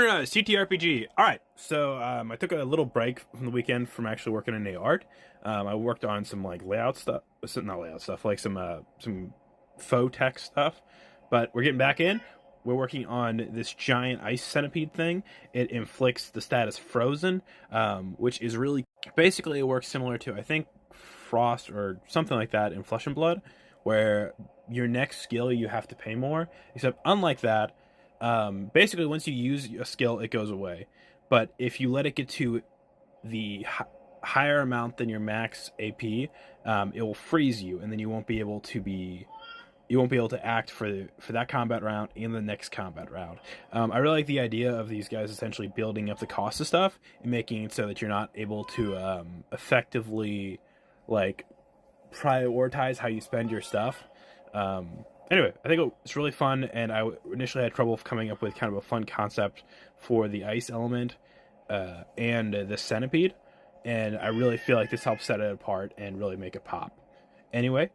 CTRPG. All right, so I took a little break from the weekend from actually working in art. I worked on some like layout stuff, not layout stuff, like some faux text stuff. But we're getting back in. We're working on this giant ice centipede thing. It inflicts the status frozen, which is really basically it works similar to I think Frost or something like that in Flesh and Blood, where your next skill you have to pay more. Except unlike that, basically once you use a skill it goes away, but if you let it get to the higher amount than your max AP, it will freeze you, and then you won't be able to act for that combat round and the next combat round. I really like the idea of these guys essentially building up the cost of stuff and making it so that you're not able to effectively like prioritize how you spend your stuff. Anyway, I think it's really fun, and I initially had trouble coming up with kind of a fun concept for the ice element and the centipede, and I really feel like this helps set it apart and really make it pop. Anyway,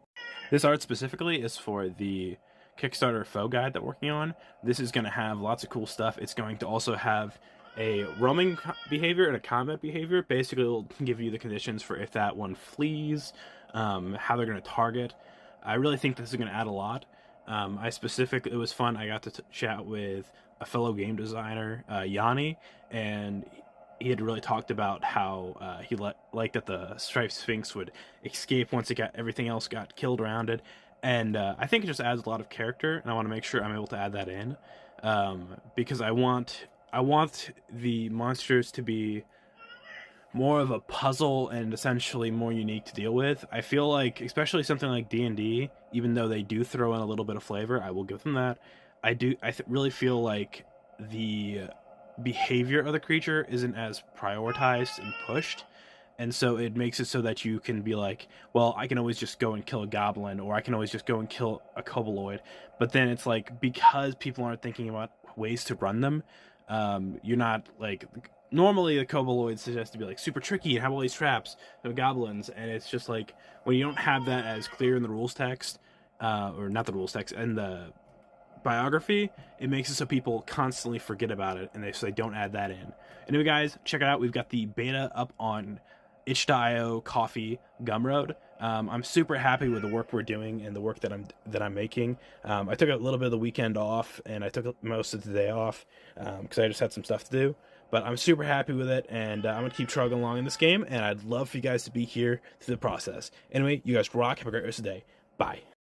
this art specifically is for the Kickstarter Foe guide that we're working on. This is going to have lots of cool stuff. It's going to also have a roaming behavior and a combat behavior. Basically, it'll give you the conditions for if that one flees, how they're going to target. I really think this is going to add a lot. It was fun. I got to chat with a fellow game designer, Yanni, and he had really talked about how he liked that the Striped Sphinx would escape once everything else got killed around it. And I think it just adds a lot of character, and I want to make sure I'm able to add that in, because I want the monsters to be more of a puzzle and essentially more unique to deal with. I feel like, especially something like D&D, even though they do throw in a little bit of flavor, I will give them that. Really feel like the behavior of the creature isn't as prioritized and pushed, and so it makes it so that you can be like, well, I can always just go and kill a goblin, or I can always just go and kill a kobolid. But then it's like, because people aren't thinking about ways to run them, you're not like, normally the kobolds suggest to be like super tricky and have all these traps, the goblins, and it's just like, when you don't have that as clear in the rules text, or not the rules text, and the biography, it makes it so people constantly forget about it, and so they don't add that in. Anyway, guys, check it out. We've got the beta up on itch.io, Coffee, Gumroad. I'm super happy with the work we're doing and the work that I'm making. I took a little bit of the weekend off, and I took most of the day off because I just had some stuff to do. But I'm super happy with it, and I'm gonna keep trugging along in this game. And I'd love for you guys to be here through the process. Anyway, you guys rock. Have a great rest of the day. Bye.